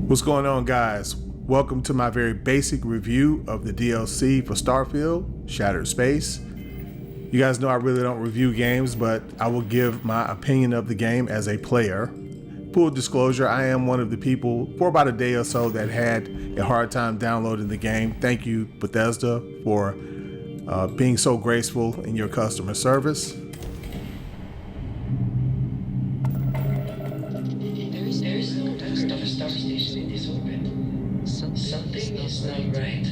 What's going on, guys? Welcome to my very basic review of the DLC for Starfield, Shattered Space. You guys know I really don't review games, but I will give my opinion of the game as a player. Full disclosure, I am one of the people for about a day or so that had a hard time downloading the game. Thank you, Bethesda, for being so graceful in your customer service. Something is not right.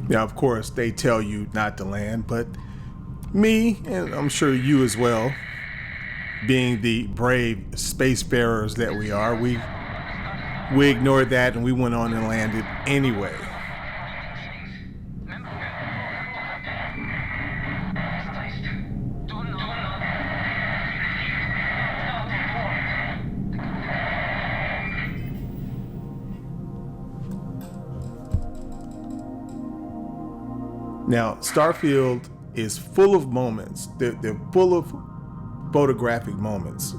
Now, of course, they tell you not to land, but me, and I'm sure you as well, being the brave spacefarers that we are, we ignored that and we went on and landed anyway. Now, Starfield is full of moments. They're full of photographic moments.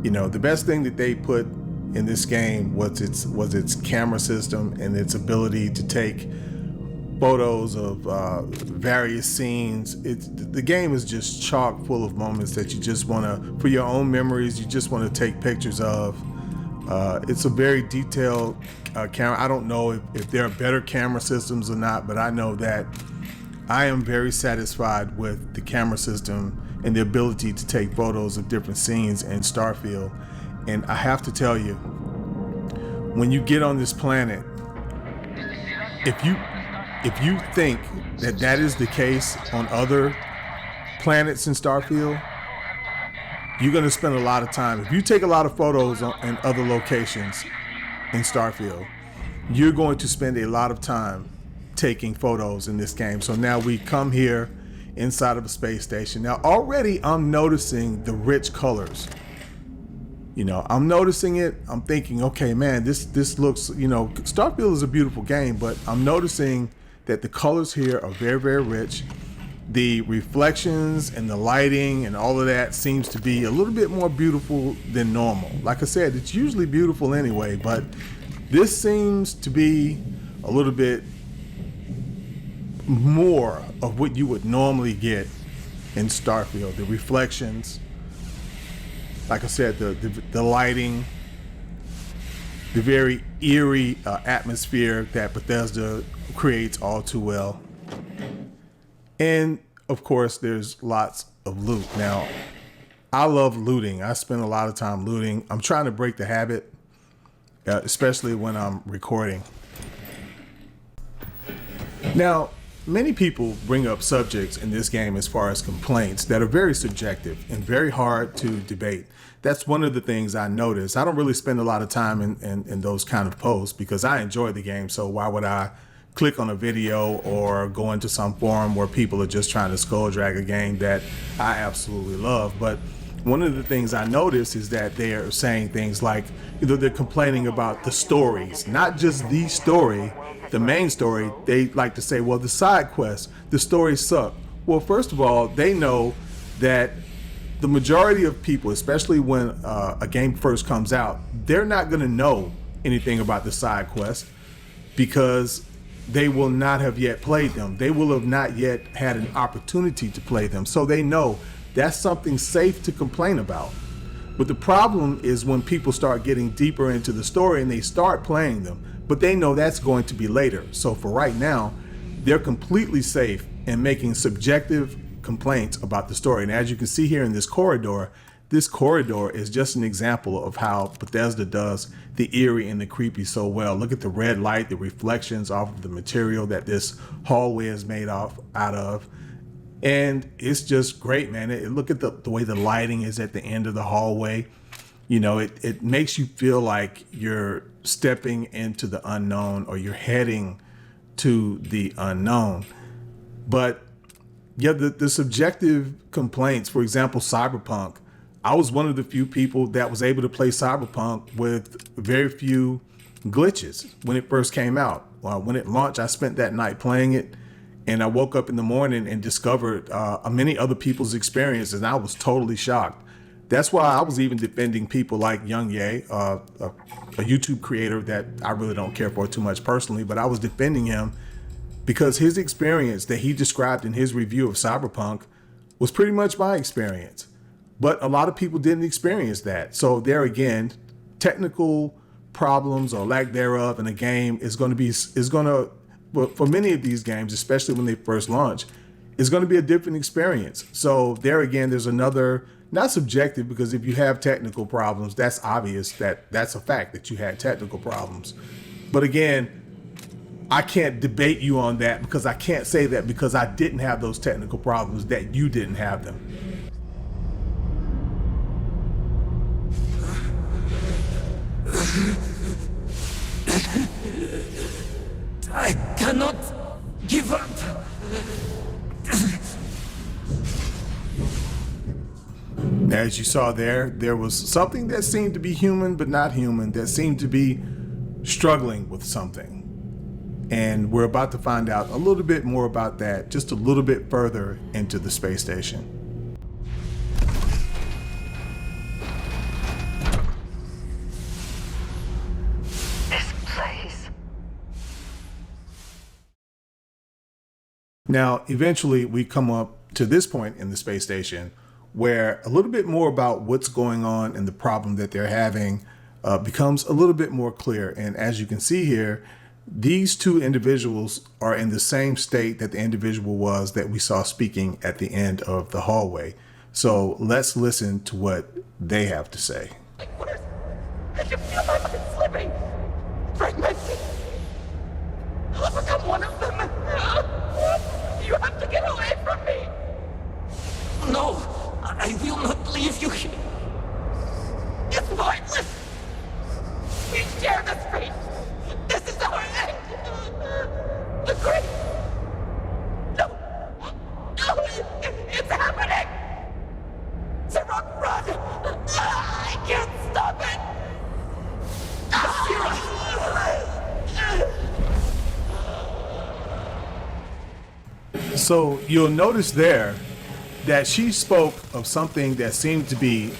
You know, the best thing that they put in this game was its camera system and its ability to take photos of various scenes. The game is just chock full of moments that you just want to, for your own memories, you just want to take pictures of. It's a very detailed camera. I don't know if there are better camera systems or not, but I know that I am very satisfied with the camera system and the ability to take photos of different scenes in Starfield. And I have to tell you, when you get on this planet, if you think that is the case on other planets in Starfield, you're going to spend a lot of time. If you take a lot of photos in other locations in Starfield, you're going to spend a lot of time taking photos in this game. So now we come here inside of a space station. Now already I'm noticing the rich colors. You know, I'm noticing it. I'm thinking, okay, man, this looks, you know, Starfield is a beautiful game, but I'm noticing that the colors here are very, very rich. The reflections and the lighting and all of that seems to be a little bit more beautiful than normal. Like I said, it's usually beautiful anyway, but this seems to be a little bit more of what you would normally get in Starfield. The reflections, like I said, the lighting, the very eerie atmosphere that Bethesda creates all too well. And of course, there's lots of loot. Now, I love looting. I spend a lot of time looting. I'm trying to break the habit, especially when I'm recording. Now, many people bring up subjects in this game as far as complaints that are very subjective and very hard to debate. That's one of the things I notice. I don't really spend a lot of time in those kind of posts because I enjoy the game. So why would I click on a video or go into some forum where people are just trying to skull drag a game that I absolutely love? But one of the things I notice is that they are saying things like, either they're complaining about the stories, not just the story, the main story. They like to say, well, the side quests, the stories suck. Well, first of all, they know that the majority of people, especially when a game first comes out, they're not going to know anything about the side quests because they will not have yet played them. They will have not yet had an opportunity to play them. So they know that's something safe to complain about. But the problem is when people start getting deeper into the story and they start playing them, but they know that's going to be later. So for right now, they're completely safe in making subjective complaints about the story. And as you can see here in this corridor is just an example of how Bethesda does the eerie and the creepy so well. Look at the red light, the reflections off of the material that this hallway is made out of. And it's just great, man. Look at the way the lighting is at the end of the hallway. You know, it makes you feel like you're stepping into the unknown or you're heading to the unknown. But yeah, the subjective complaints, for example, Cyberpunk, I was one of the few people that was able to play Cyberpunk with very few glitches when it first came out. When it launched, I spent that night playing it, and I woke up in the morning and discovered many other people's experiences, and I was totally shocked. That's why I was even defending people like Young Ye, a YouTube creator that I really don't care for too much personally, but I was defending him because his experience that he described in his review of Cyberpunk was pretty much my experience. But a lot of people didn't experience that. So there again, technical problems or lack thereof in a game for many of these games, especially when they first launch, is going to be a different experience. So there again, there's another, not subjective, because if you have technical problems, that's obvious, that's a fact that you had technical problems. But again, I can't debate you on that, because I can't say that because I didn't have those technical problems that you didn't have them. I cannot give up. As you saw there was something that seemed to be human but not human, that seemed to be struggling with something. And we're about to find out a little bit more about that just a little bit further into the space station. Now, eventually we come up to this point in the space station where a little bit more about what's going on and the problem that they're having becomes a little bit more clear. And as you can see here, these two individuals are in the same state that the individual was that we saw speaking at the end of the hallway. So let's listen to what they have to say. I can feel my mind slipping, fragmenting. I'll become one of them. You have to get away from me. No, I will not leave you here. It's pointless. We share this fate. This is our end. The great. No, it's happening. Zerok, run. I can't stop it. So you'll notice there that she spoke of something that seemed to be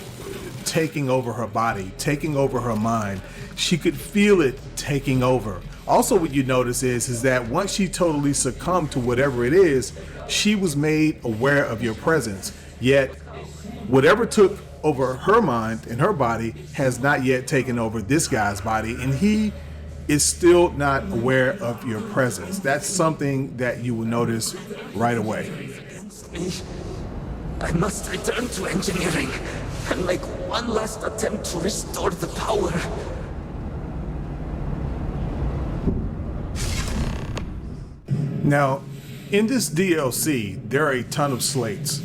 taking over her body, taking over her mind. She could feel it taking over. Also, what you notice is that once she totally succumbed to whatever it is, she was made aware of your presence. Yet, whatever took over her mind and her body has not yet taken over this guy's body, and he is still not aware of your presence. That's something that you will notice right away. I must return to engineering and make one last attempt to restore the power. Now, in this DLC, there are a ton of slates.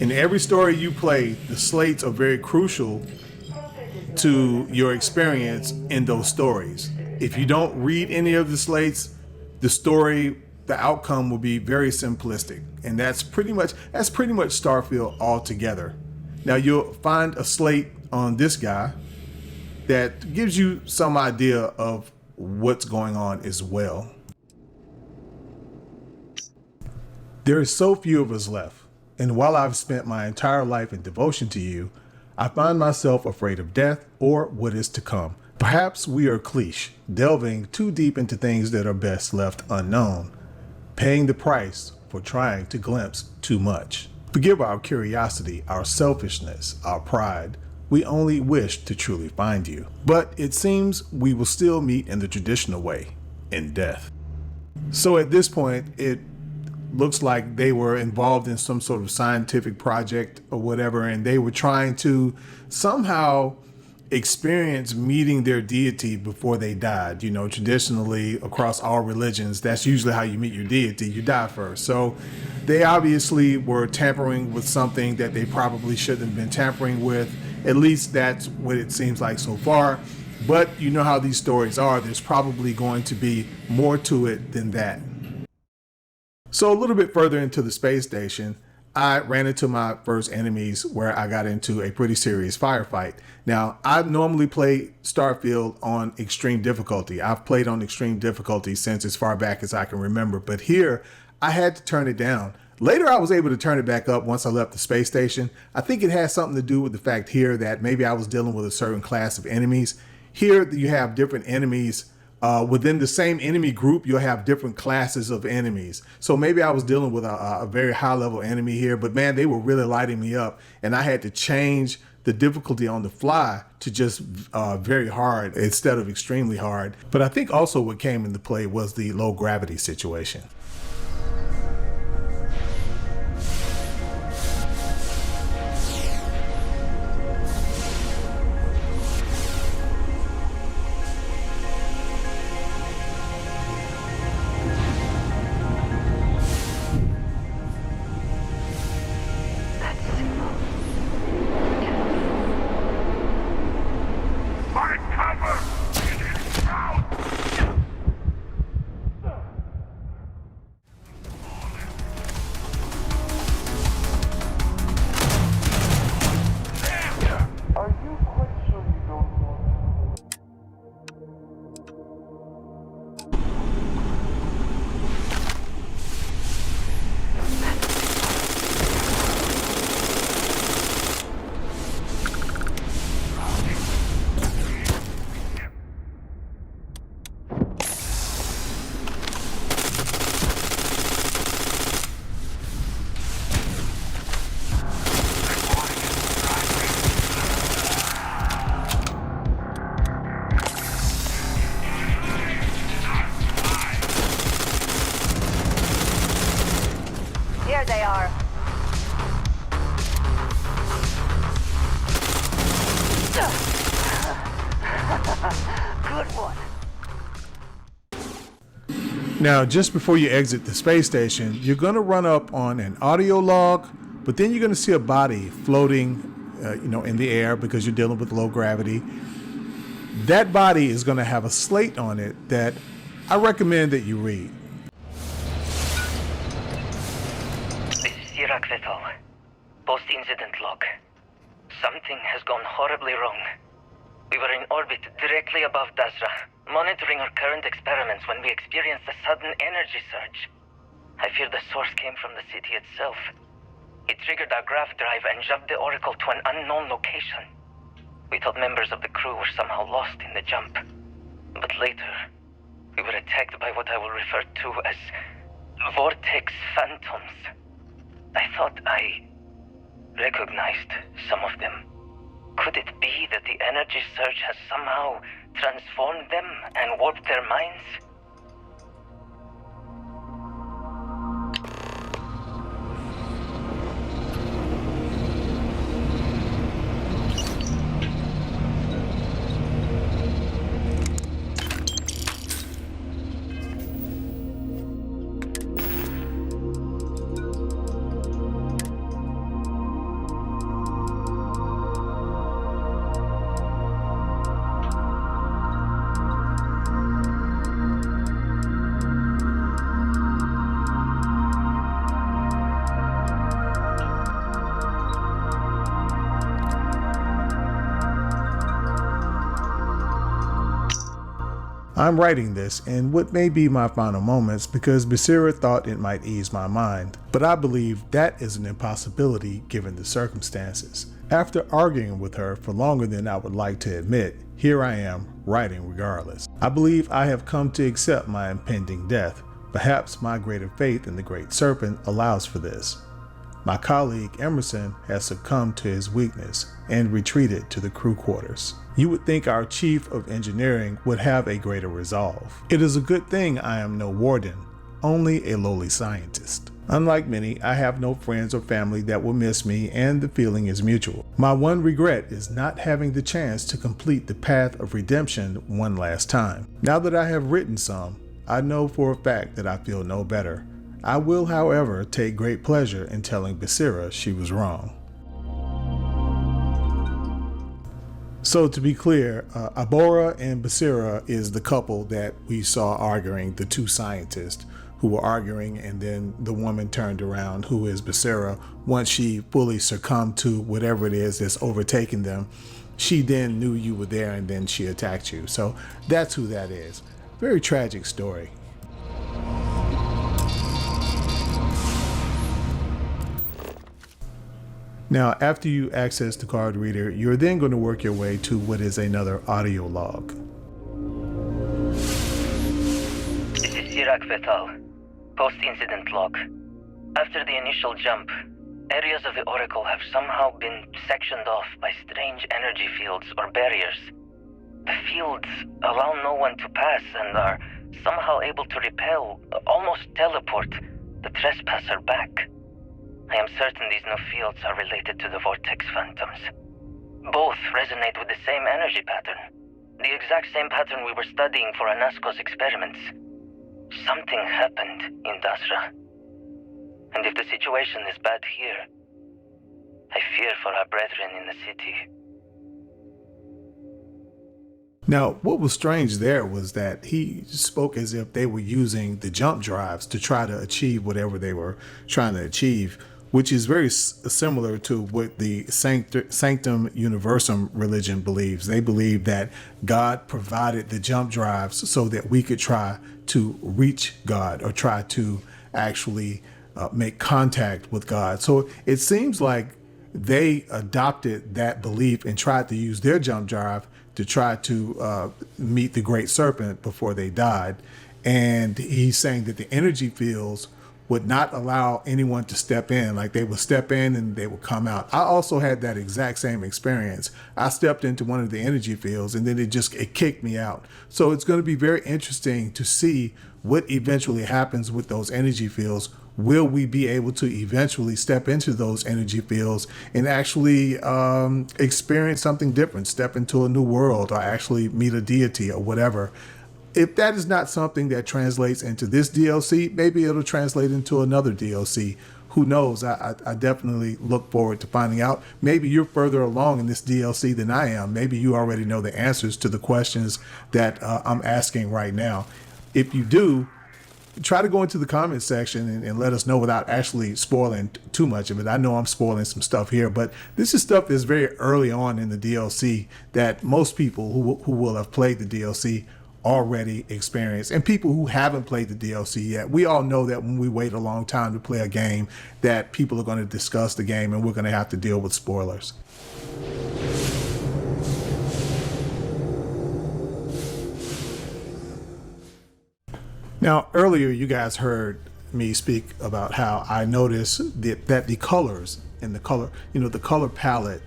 In every story you play, the slates are very crucial to your experience in those stories. If you don't read any of the slates, the outcome will be very simplistic. And that's pretty much Starfield altogether. Now you'll find a slate on this guy that gives you some idea of what's going on as well. There are so few of us left, and while I've spent my entire life in devotion to you, I find myself afraid of death or what is to come. Perhaps we are cliche, delving too deep into things that are best left unknown, paying the price for trying to glimpse too much. Forgive our curiosity, our selfishness, our pride. We only wish to truly find you. But it seems we will still meet in the traditional way, in death. So at this point, it looks like they were involved in some sort of scientific project or whatever, and they were trying to somehow experience meeting their deity before they died. You know, traditionally across all religions, that's usually how you meet your deity. You die first. So they obviously were tampering with something that they probably shouldn't have been tampering with. At least that's what it seems like so far. But you know how these stories are. There's probably going to be more to it than that. So a little bit further into the space station, I ran into my first enemies where I got into a pretty serious firefight. Now, I normally play Starfield on extreme difficulty. I've played on extreme difficulty since as far back as I can remember, but here I had to turn it down. Later, I was able to turn it back up once I left the space station. I think it has something to do with the fact here that maybe I was dealing with a certain class of enemies. Here, you have different enemies. Within the same enemy group, you'll have different classes of enemies. So maybe I was dealing with a very high level enemy here, but man, they were really lighting me up. And I had to change the difficulty on the fly to just very hard instead of extremely hard. But I think also what came into play was the low gravity situation. Here they are. Good one. Now, just before you exit the space station, you're going to run up on an audio log, but then you're going to see a body floating, in the air because you're dealing with low gravity. That body is going to have a slate on it that I recommend that you read. Post-incident log. Something has gone horribly wrong. We were in orbit directly above Dazra, monitoring our current experiments when we experienced a sudden energy surge. I fear the source came from the city itself. It triggered our grav drive and shoved the Oracle to an unknown location. We thought members of the crew were somehow lost in the jump. But later, we were attacked by what I will refer to as vortex phantoms. I thought I recognized some of them. Could it be that the energy surge has somehow transformed them and warped their minds? I'm writing this in what may be my final moments because Basira thought it might ease my mind, but I believe that is an impossibility given the circumstances. After arguing with her for longer than I would like to admit, here I am, writing regardless. I believe I have come to accept my impending death. Perhaps my greater faith in the Great Serpent allows for this. My colleague Emerson has succumbed to his weakness and retreated to the crew quarters. You would think our chief of engineering would have a greater resolve. It is a good thing I am no warden, only a lowly scientist. Unlike many, I have no friends or family that will miss me, and the feeling is mutual. My one regret is not having the chance to complete the path of redemption one last time. Now that I have written some, I know for a fact that I feel no better. I will, however, take great pleasure in telling Basira she was wrong. So to be clear, Abora and Basira is the couple that we saw arguing, the two scientists who were arguing, and then the woman turned around, who is Becerra. Once she fully succumbed to whatever it is that's overtaking them, she then knew you were there, and then she attacked you. So that's who that is. Very tragic story. Now, after you access the card reader, you're then going to work your way to what is another audio log. This is Sirac Vetal, post-incident log. After the initial jump, areas of the Oracle have somehow been sectioned off by strange energy fields or barriers. The fields allow no one to pass and are somehow able to repel, almost teleport, the trespasser back. I am certain these new fields are related to the Vortex Phantoms. Both resonate with the same energy pattern, the exact same pattern we were studying for Anasco's experiments. Something happened in Dazra. And if the situation is bad here, I fear for our brethren in the city. Now, what was strange there was that he spoke as if they were using the jump drives to try to achieve whatever they were trying to achieve, which is very similar to what the Sanctum Universum religion believes. They believe that God provided the jump drives so that we could try to reach God or try to actually make contact with God. So it seems like they adopted that belief and tried to use their jump drive to try to meet the great serpent before they died. And he's saying that the energy fields would not allow anyone to step in. Like, they would step in and they would come out. I also had that exact same experience. I stepped into one of the energy fields and then it kicked me out. So it's going to be very interesting to see what eventually happens with those energy fields. Will we be able to eventually step into those energy fields and actually experience something different, step into a new world, or actually meet a deity or whatever? If that is not something that translates into this DLC, maybe it'll translate into another DLC. Who knows? I definitely look forward to finding out. Maybe you're further along in this DLC than I am. Maybe you already know the answers to the questions that I'm asking right now. If you do, try to go into the comment section and let us know without actually spoiling too much of it. I know I'm spoiling some stuff here, but this is stuff that's very early on in the DLC that most people who will have played the DLC already experienced, and people who haven't played the DLC yet. We all know that when we wait a long time to play a game, that people are going to discuss the game and we're going to have to deal with spoilers. Now, earlier you guys heard me speak about how I noticed that the colors and the color palette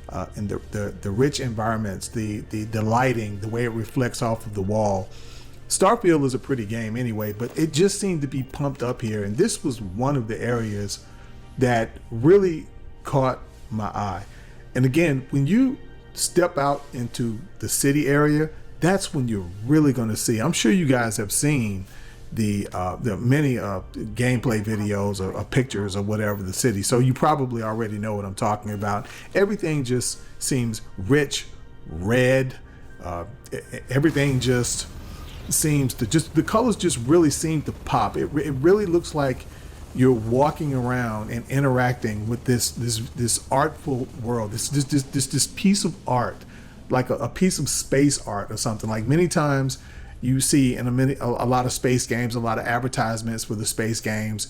and the rich environments, the lighting, the way it reflects off of the wall. Starfield is a pretty game anyway, but it just seemed to be pumped up here. And this was one of the areas that really caught my eye. And again, when you step out into the city area, that's when you're really going to see. I'm sure you guys have seen the many gameplay videos or pictures or whatever the city, so you probably already know what I'm talking about. Everything just seems rich, red. Everything just seems to the colors just really seem to pop. It really looks like you're walking around and interacting with this artful world, this piece of art, like a piece of space art or something. Like, many times you see in a lot of space games, a lot of advertisements for the space games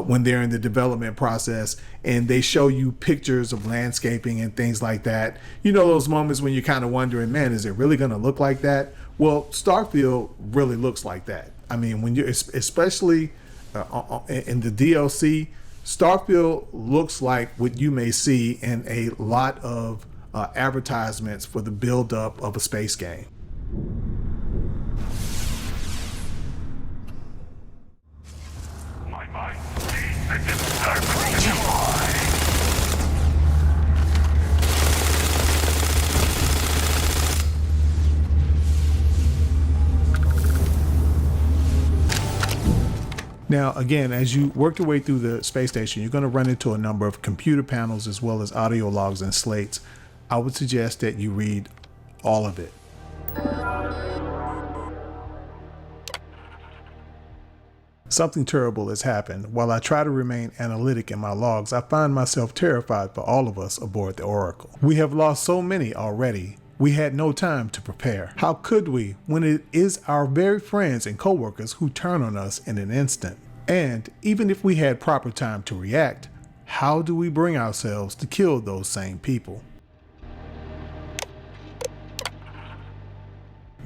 when they're in the development process, and they show you pictures of landscaping and things like that. You know, those moments when you're kind of wondering, man, is it really going to look like that? Well, Starfield really looks like that. I mean, when you, especially in the DLC, Starfield looks like what you may see in a lot of advertisements for the build-up of a space game. Now, again, as you work your way through the space station, you're going to run into a number of computer panels as well as audio logs and slates. I would suggest that you read all of it. Something terrible has happened. While I try to remain analytic in my logs, I find myself terrified for all of us aboard the Oracle. We have lost so many already. We had no time to prepare. How could we, when it is our very friends and coworkers who turn on us in an instant? And even if we had proper time to react, how do we bring ourselves to kill those same people?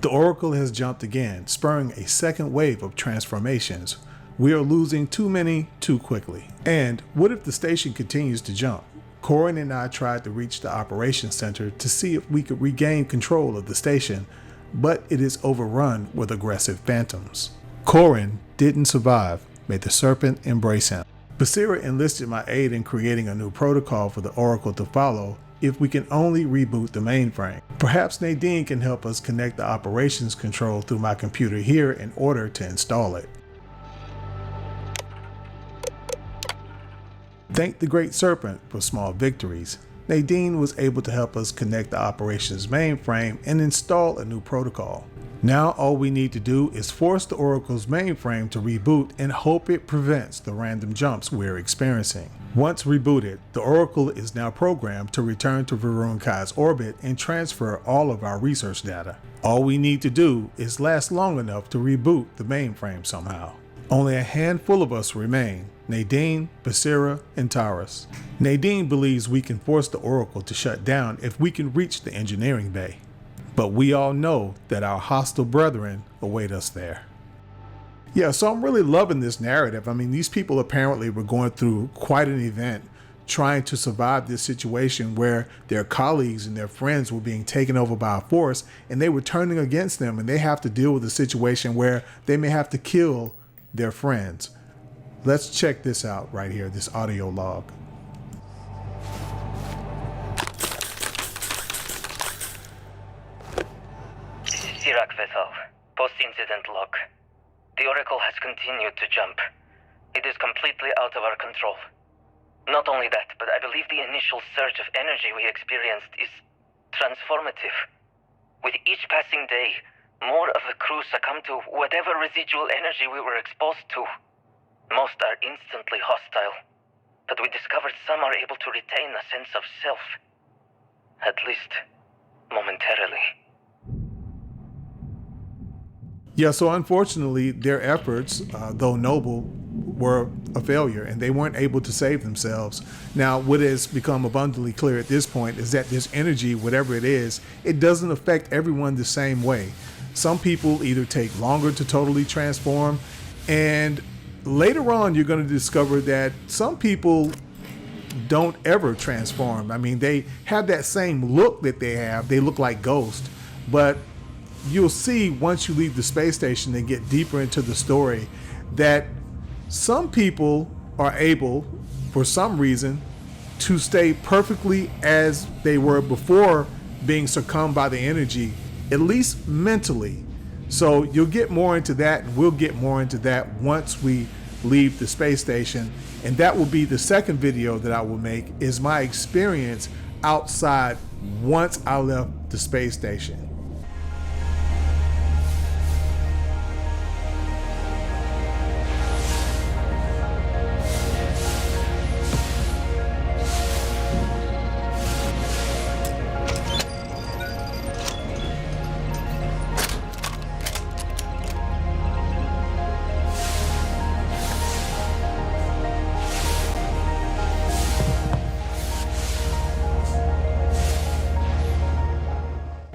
The Oracle has jumped again, spurring a second wave of transformations. We are losing too many too quickly. And what if the station continues to jump? Corin and I tried to reach the operations center to see if we could regain control of the station, but it is overrun with aggressive phantoms. Corin didn't survive. May the serpent embrace him. Basira enlisted my aid in creating a new protocol for the Oracle to follow if we can only reboot the mainframe. Perhaps Nadine can help us connect the operations control through my computer here in order to install it. Thank the Great Serpent for small victories. Nadine was able to help us connect the operations mainframe and install a new protocol. Now all we need to do is force the Oracle's mainframe to reboot and hope it prevents the random jumps we're experiencing. Once rebooted, the Oracle is now programmed to return to Varunkai's orbit and transfer all of our research data. All we need to do is last long enough to reboot the mainframe somehow. Only a handful of us remain: Nadine, Basira, and Taurus. Nadine believes we can force the Oracle to shut down if we can reach the engineering bay. But we all know that our hostile brethren await us there. Yeah, so I'm really loving this narrative. I mean, these people apparently were going through quite an event trying to survive this situation where their colleagues and their friends were being taken over by a force and they were turning against them, and they have to deal with a situation where they may have to kill their friends. Let's check this out right here, this audio log. Sirak vessel. Post-incident log. The Oracle has continued to jump. It is completely out of our control. Not only that, but I believe the initial surge of energy we experienced is transformative. With each passing day, more of the crew succumb to whatever residual energy we were exposed to. Most are instantly hostile, but we discovered some are able to retain a sense of self. At least, momentarily. Yeah, so unfortunately, their efforts, though noble, were a failure, and they weren't able to save themselves. Now, what has become abundantly clear at this point is that this energy, whatever it is, it doesn't affect everyone the same way. Some people either take longer to totally transform, and later on, you're going to discover that some people don't ever transform. I mean, they have that same look that they have. They look like ghosts, but you'll see once you leave the space station and get deeper into the story that some people are able, for some reason, to stay perfectly as they were before being succumbed by the energy, at least mentally. So you'll get more into that, and we'll get more into that once we leave the space station. And that will be the second video that I will make, is my experience outside once I left the space station.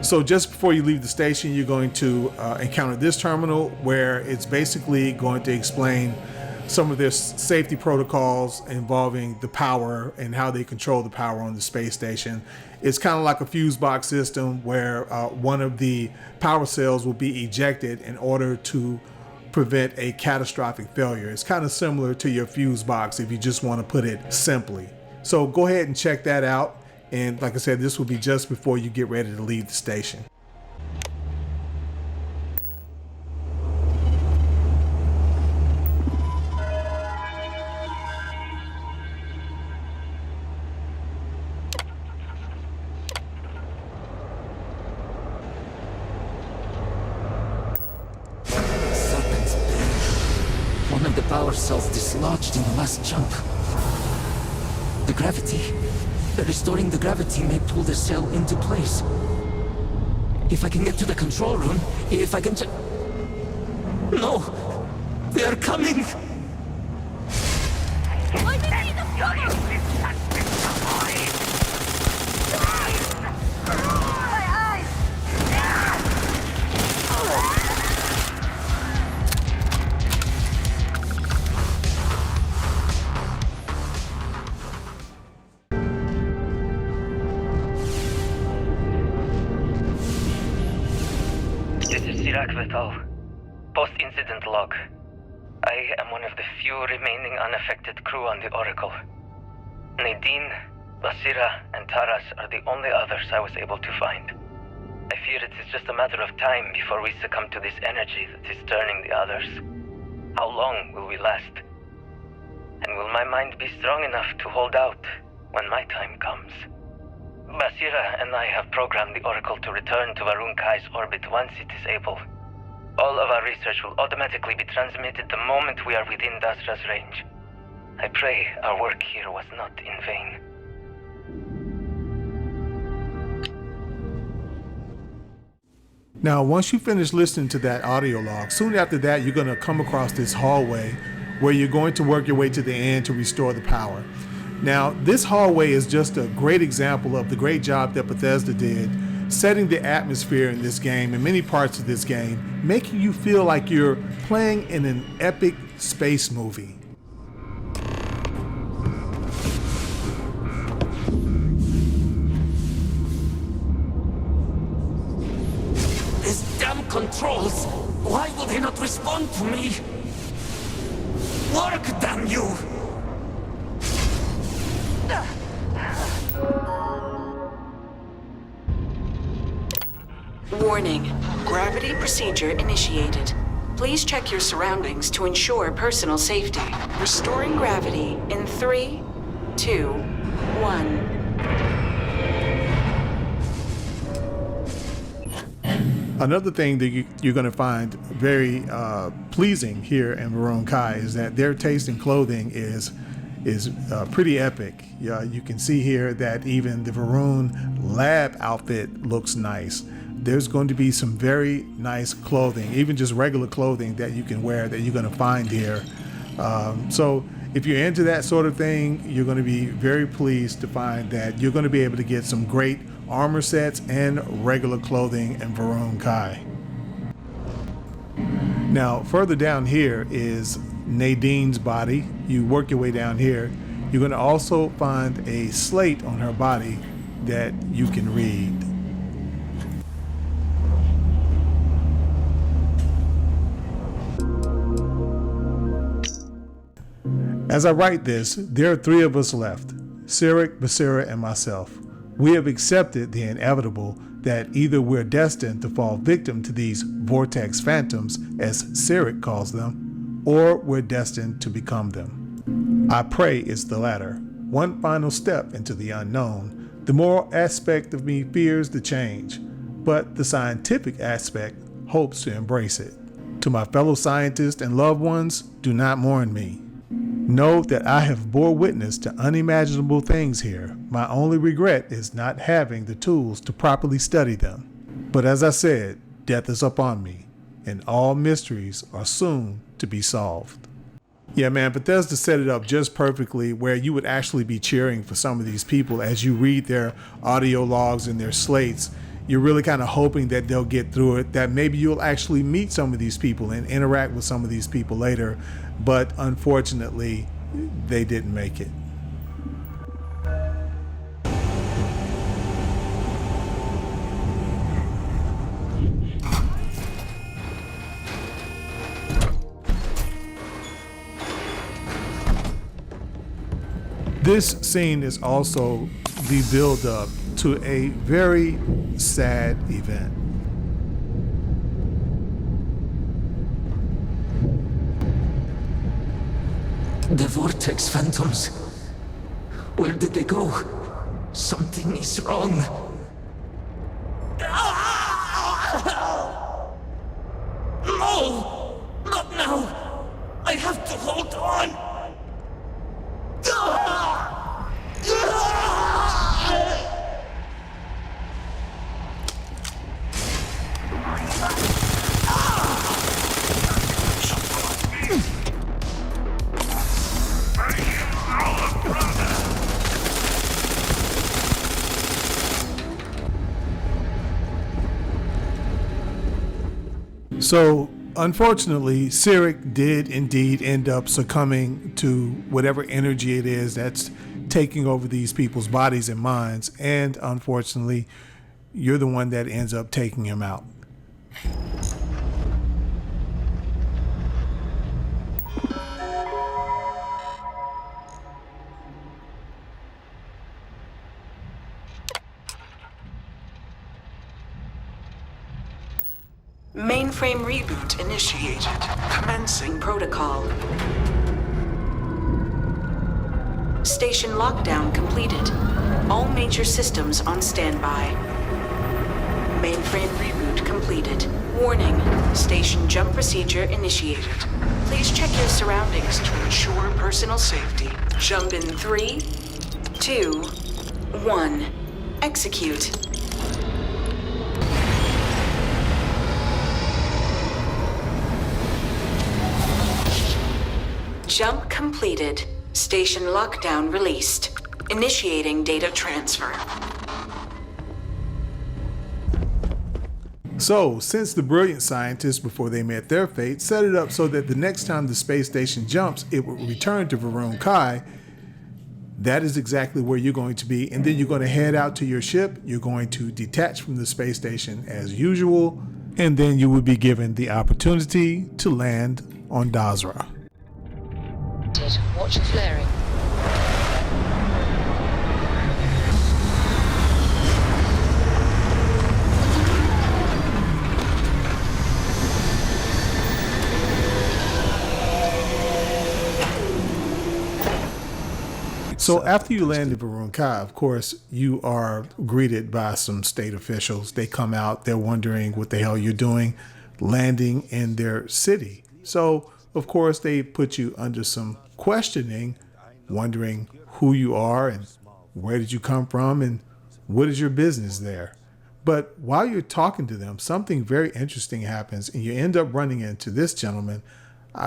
So just before you leave the station, you're going to encounter this terminal where it's basically going to explain some of their safety protocols involving the power and how they control the power on the space station. It's kind of like a fuse box system where one of the power cells will be ejected in order to prevent a catastrophic failure. It's kind of similar to your fuse box if you just want to put it simply. So go ahead and check that out. And like I said, this will be just before you get ready to leave the station. One of the power cells dislodged in the last jump. The gravity. Restoring the gravity may pull the cell into place. If I can get to the control room, if I can No! They are coming! I'm in need of cover! This is Sirach Vital. Post-incident log. I am one of the few remaining unaffected crew on the Oracle. Nadine, Basira, and Taras are the only others I was able to find. I fear it is just a matter of time before we succumb to this energy that is turning the others. How long will we last? And will my mind be strong enough to hold out when my time comes? Basira and I have programmed the Oracle to return to Varun Kai's orbit once it is able. All of our research will automatically be transmitted the moment we are within Dazra's range. I pray our work here was not in vain. Now, once you finish listening to that audio log, soon after that, you're going to come across this hallway where you're going to work your way to the end to restore the power. Now, this hallway is just a great example of the great job that Bethesda did setting the atmosphere in this game and many parts of this game, making you feel like you're playing in an epic space movie. These damn controls! Why will they not respond to me? Work, damn you! Warning. Gravity procedure initiated. Please check your surroundings to ensure personal safety. Restoring gravity in 3, 2, 1. Another thing that you're going to find very pleasing here in Varun Kai is that their taste in clothing is pretty epic. You can see here that even the Varun lab outfit looks nice. There's going to be some very nice clothing, even just regular clothing that you can wear that you're going to find here. So if you're into that sort of thing, you're going to be very pleased to find that you're going to be able to get some great armor sets and regular clothing in Varun Kai. Now, further down here is Nadine's body. You work your way down here. You're going to also find a slate on her body that you can read. As I write this, there are 3 of us left, Sirach, Basira, and myself. We have accepted the inevitable that either we're destined to fall victim to these vortex phantoms, as Sirach calls them, or we're destined to become them. I pray it's the latter. One final step into the unknown. The moral aspect of me fears the change, but the scientific aspect hopes to embrace it. To my fellow scientists and loved ones, do not mourn me. Know that I have bore witness to unimaginable things here. My only regret is not having the tools to properly study them. But as I said, death is upon me, and all mysteries are soon to be solved. Yeah, man, Bethesda set it up just perfectly where you would actually be cheering for some of these people as you read their audio logs and their slates. You're really kind of hoping that they'll get through it, that maybe you'll actually meet some of these people and interact with some of these people later. But unfortunately, they didn't make it. This scene is also the build-up to a very sad event. The vortex phantoms. Where did they go? Something is wrong. No! Not now! I have to hold So, unfortunately, Cyric did indeed end up succumbing to whatever energy it is that's taking over these people's bodies and minds. And unfortunately, you're the one that ends up taking him out. Mainframe reboot initiated. Commencing protocol. Station lockdown completed. All major systems on standby. Mainframe reboot completed. Warning. Station jump procedure initiated. Please check your surroundings to ensure personal safety. Jump in 3, 2, 1. Execute. Jump completed. Station lockdown released. Initiating data transfer. So, since the brilliant scientists, before they met their fate, set it up so that the next time the space station jumps, it would return to Varun Kai, that is exactly where you're going to be. And then you're going to head out to your ship. You're going to detach from the space station as usual. And then you will be given the opportunity to land on Dazra. Watch your flaring. So after you land in Varun Kai, of course, you are greeted by some state officials. They come out, they're wondering what the hell you're doing landing in their city. So, of course, they put you under some questioning, wondering who you are and where did you come from and what is your business there. But while you're talking to them, something very interesting happens and you end up running into this gentleman.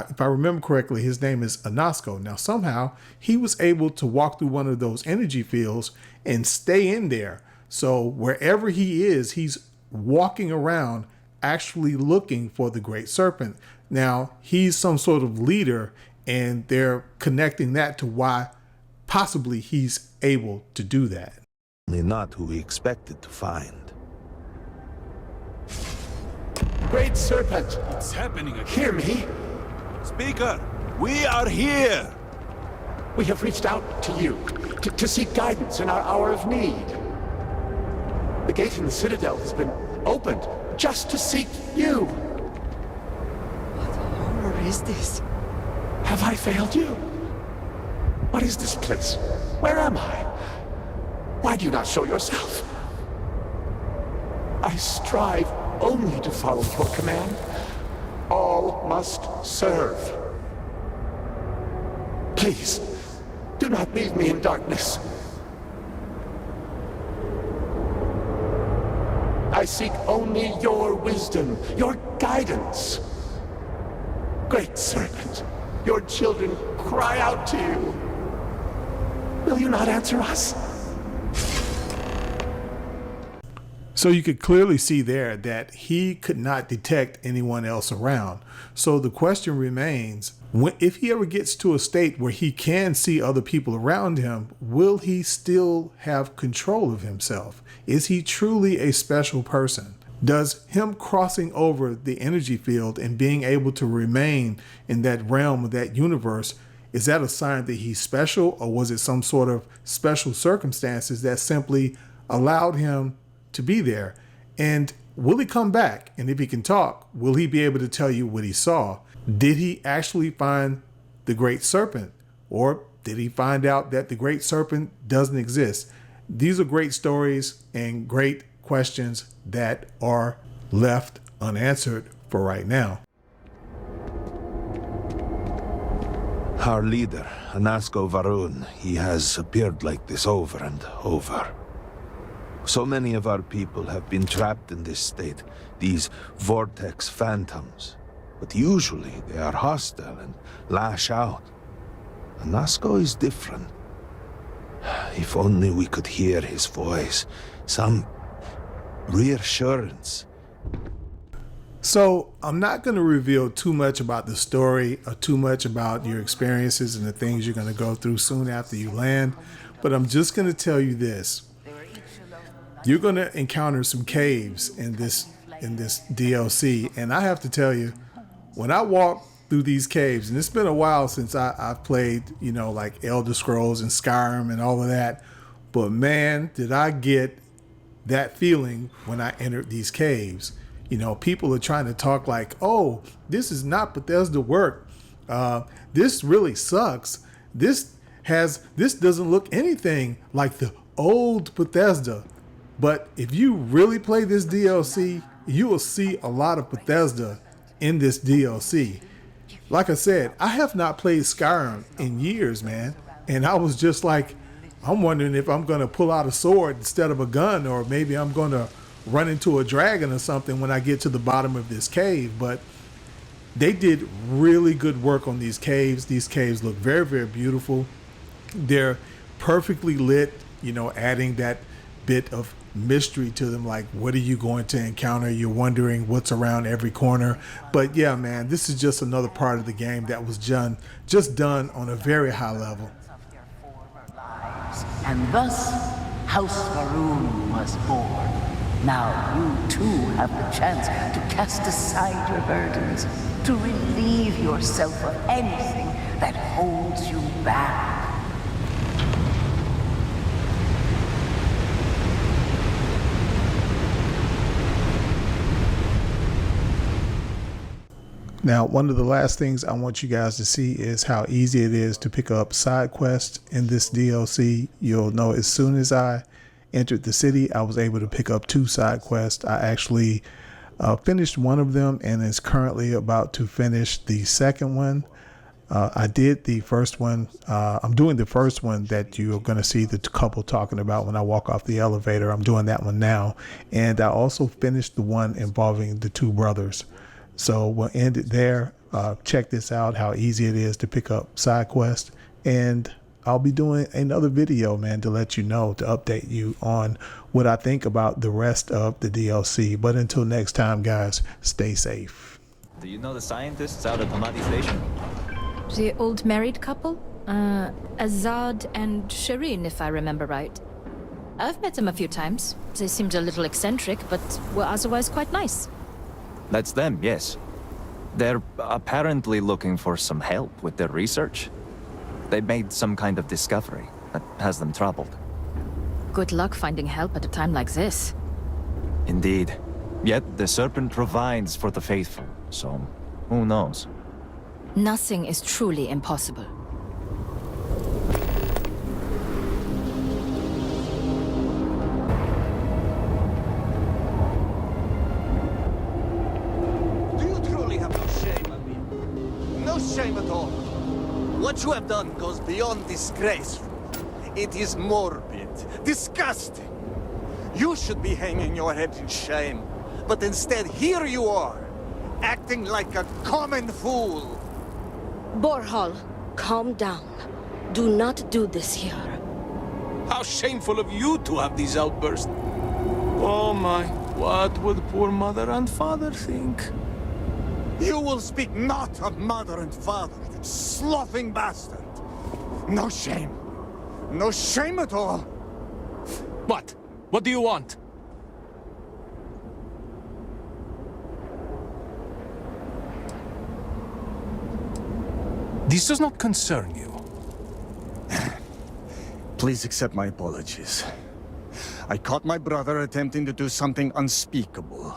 If I remember correctly, his name is Anasco. Now, somehow he was able to walk through one of those energy fields and stay in there. So wherever he is, he's walking around actually looking for the Great Serpent. Now, he's some sort of leader, and they're connecting that to why possibly he's able to do that. Not who we expected to find. Great Serpent, It's happening again. hear me. Speaker, we are here. We have reached out to you to seek guidance in our hour of need. The gate in the Citadel has been opened just to seek you. What horror is this? Have I failed you? What is this place? Where am I? Why do you not show yourself? I strive only to follow your command. All must serve. Please, do not leave me in darkness. I seek only your wisdom, your guidance. Great Serpent, your children cry out to you. Will you not answer us? So you could clearly see there that he could not detect anyone else around. So the question remains, if he ever gets to a state where he can see other people around him, will he still have control of himself? Is he truly a special person? Does him crossing over the energy field and being able to remain in that realm of that universe, is that a sign that he's special, or was it some sort of special circumstances that simply allowed him to be there? And will he come back? And if he can talk, will he be able to tell you what he saw? Did he actually find the Great Serpent? Or did he find out that the Great Serpent doesn't exist? These are great stories and great questions that are left unanswered for right now. Our leader, Anasco Varun, he has appeared like this over and over. So many of our people have been trapped in this state, these vortex phantoms. But usually they are hostile and lash out. Anasco is different. If only we could hear his voice, some reassurance. So I'm not going to reveal too much about the story or too much about your experiences and the things you're going to go through soon after you land, but I'm just going to tell you this. You're going to encounter some caves in this DLC, and I have to tell you, when I walk through these caves, and it's been a while since I've played, like Elder Scrolls and Skyrim and all of that, but man, did I get that feeling when I entered these caves. People are trying to talk like, oh, this is not Bethesda work. This really sucks. This doesn't look anything like the old Bethesda. But if you really play this DLC, you will see a lot of Bethesda in this DLC. Like I said, I have not played Skyrim in years, man. And I was just like, I'm wondering if I'm going to pull out a sword instead of a gun, or maybe I'm going to run into a dragon or something when I get to the bottom of this cave. But they did really good work on these caves. These caves look very, very beautiful. They're perfectly lit, adding that bit of mystery to them, like what are you going to encounter? You're wondering what's around every corner. But yeah, man, this is just another part of the game that was just done on a very high level. And thus, House Varun was born. Now you too have the chance to cast aside your burdens, to relieve yourself of anything that holds you back. Now, one of the last things I want you guys to see is how easy it is to pick up side quests in this DLC. You'll know as soon as I entered the city, I was able to pick up 2 side quests. I actually finished one of them and is currently about to finish the second one. I did the first one. I'm doing the first one that you're going to see the couple talking about when I walk off the elevator. I'm doing that one now. And I also finished the one involving the 2 brothers. So we'll end it there. Check this out, how easy it is to pick up side quests. And I'll be doing another video, man, to let you know, to update you on what I think about the rest of the DLC. But until next time, guys, stay safe. Do you know the scientists out at Hamadi Station? The old married couple? Azad and Shireen, if I remember right. I've met them a few times. They seemed a little eccentric, but were otherwise quite nice. That's them, yes. They're apparently looking for some help with their research. They made some kind of discovery that has them troubled. Good luck finding help at a time like this. Indeed. Yet the Serpent provides for the faithful, so who knows? Nothing is truly impossible. Shame at all. What you have done goes beyond disgraceful. It is morbid, disgusting. You should be hanging your head in shame, but instead here you are, acting like a common fool. Borhal, calm down. Do not do this here. How shameful of you to have these outbursts. Oh my, what would poor mother and father think? You will speak not of mother and father, sloughing bastard. No shame. No shame at all. What? What do you want? This does not concern you. Please accept my apologies. I caught my brother attempting to do something unspeakable,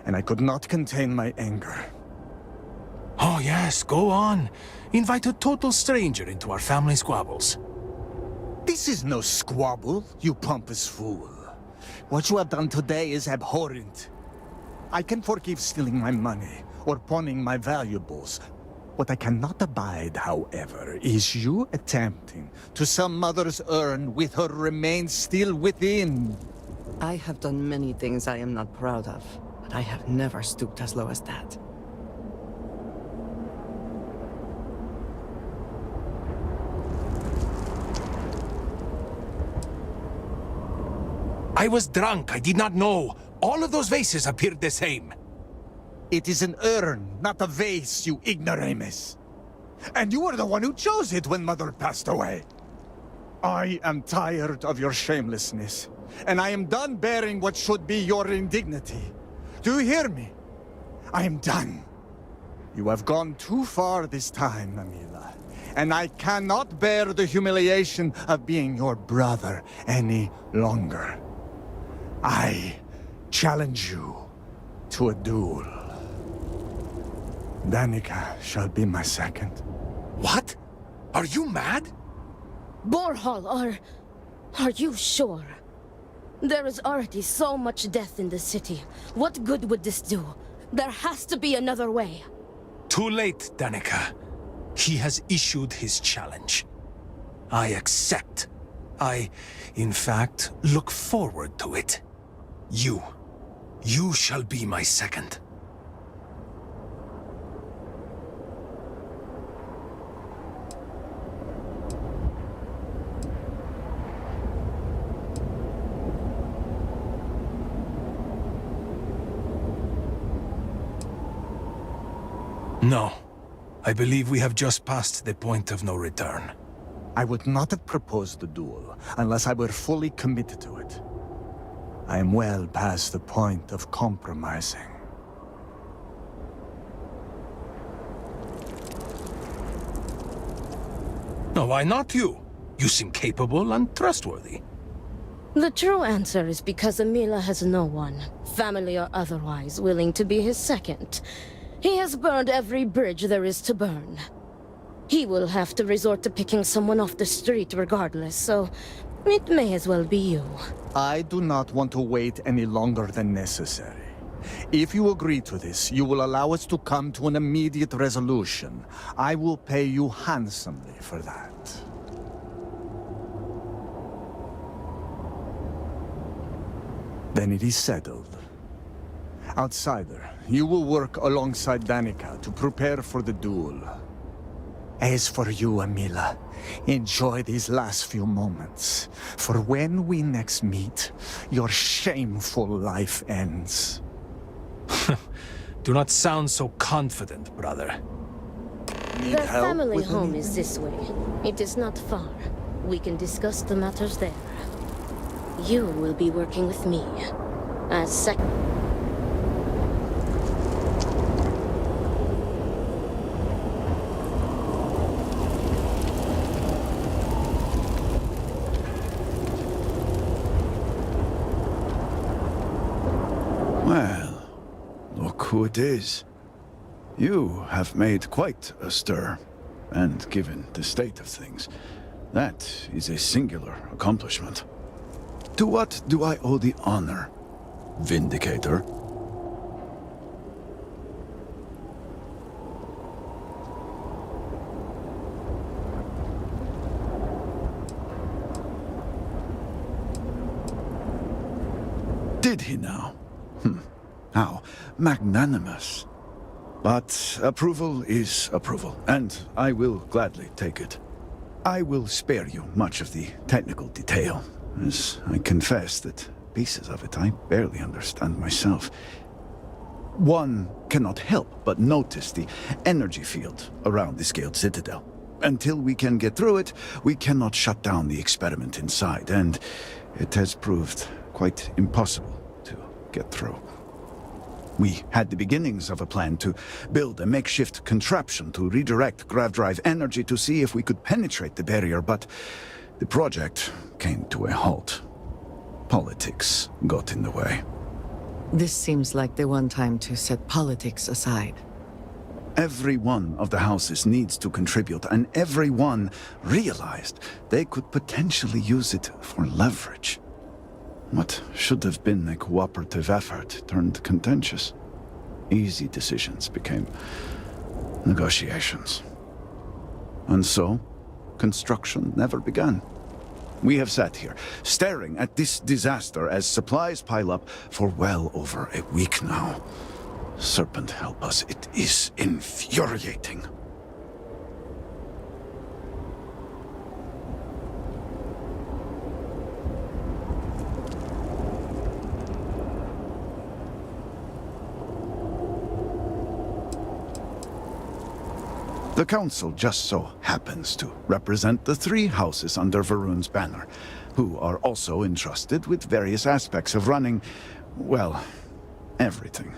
and I could not contain my anger. Oh yes, go on. Invite a total stranger into our family squabbles. This is no squabble, you pompous fool. What you have done today is abhorrent. I can forgive stealing my money or pawning my valuables. What I cannot abide, however, is you attempting to some mother's urn with her remains still within. I have done many things I am not proud of, but I have never stooped as low as that. I was drunk. I did not know. All of those vases appeared the same. It is an urn, not a vase, you ignoramus. And you were the one who chose it when Mother passed away. I am tired of your shamelessness, and I am done bearing what should be your indignity. Do you hear me? I am done. You have gone too far this time, Amila, and I cannot bear the humiliation of being your brother any longer. I challenge you to a duel. Danica shall be my second. What? Are you mad? Borhal, are you sure? There is already so much death in the city. What good would this do? There has to be another way. Too late, Danica. He has issued his challenge. I accept. In fact, look forward to it. You shall be my second. No. I believe we have just passed the point of no return. I would not have proposed the duel unless I were fully committed to it. I am well past the point of compromising. No, why not you? You seem capable and trustworthy. The true answer is because Amila has no one, family or otherwise, willing to be his second. He has burned every bridge there is to burn. He will have to resort to picking someone off the street regardless, so it may as well be you. I do not want to wait any longer than necessary. If you agree to this, you will allow us to come to an immediate resolution. I will pay you handsomely for that. Then it is settled. Outsider, you will work alongside Danica to prepare for the duel. As for you, Amila, enjoy these last few moments. For when we next meet, your shameful life ends. Do not sound so confident, brother. Their family home is this way. It is not far. We can discuss the matters there. You will be working with me as second. Well, look who it is. You have made quite a stir, and given the state of things, that is a singular accomplishment. To what do I owe the honor, Vindicator? Did he now? How magnanimous. But approval is approval, and I will gladly take it. I will spare you much of the technical detail, as I confess that pieces of it I barely understand myself. One cannot help but notice the energy field around the scaled citadel. Until we can get through it, we cannot shut down the experiment inside, and it has proved quite impossible to get through. We had the beginnings of a plan to build a makeshift contraption to redirect grav drive energy to see if we could penetrate the barrier, but the project came to a halt. Politics got in the way. This seems like the one time to set politics aside. Every one of the houses needs to contribute, and every one realized they could potentially use it for leverage. What should have been a cooperative effort turned contentious. Easy decisions became negotiations. And so, construction never began. We have sat here, staring at this disaster as supplies pile up for well over a week now. Serpent help us, it is infuriating. The council just so happens to represent the 3 houses under Varun's banner, who are also entrusted with various aspects of running, well, everything.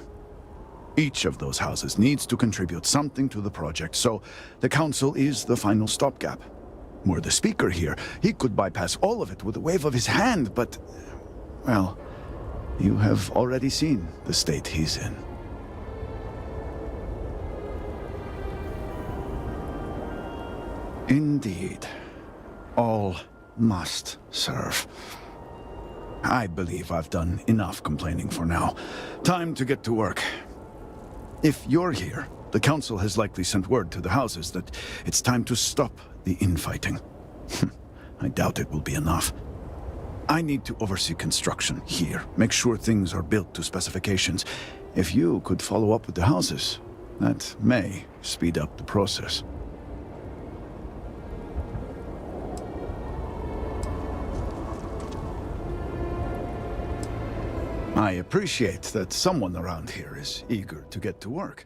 Each of those houses needs to contribute something to the project, so the council is the final stopgap. Were the speaker here, he could bypass all of it with a wave of his hand, but, well, you have already seen the state he's in. Indeed. All must serve. I believe I've done enough complaining for now. Time to get to work. If you're here, the council has likely sent word to the houses that it's time to stop the infighting. I doubt it will be enough. I need to oversee construction here, make sure things are built to specifications. If you could follow up with the houses, that may speed up the process. I appreciate that someone around here is eager to get to work.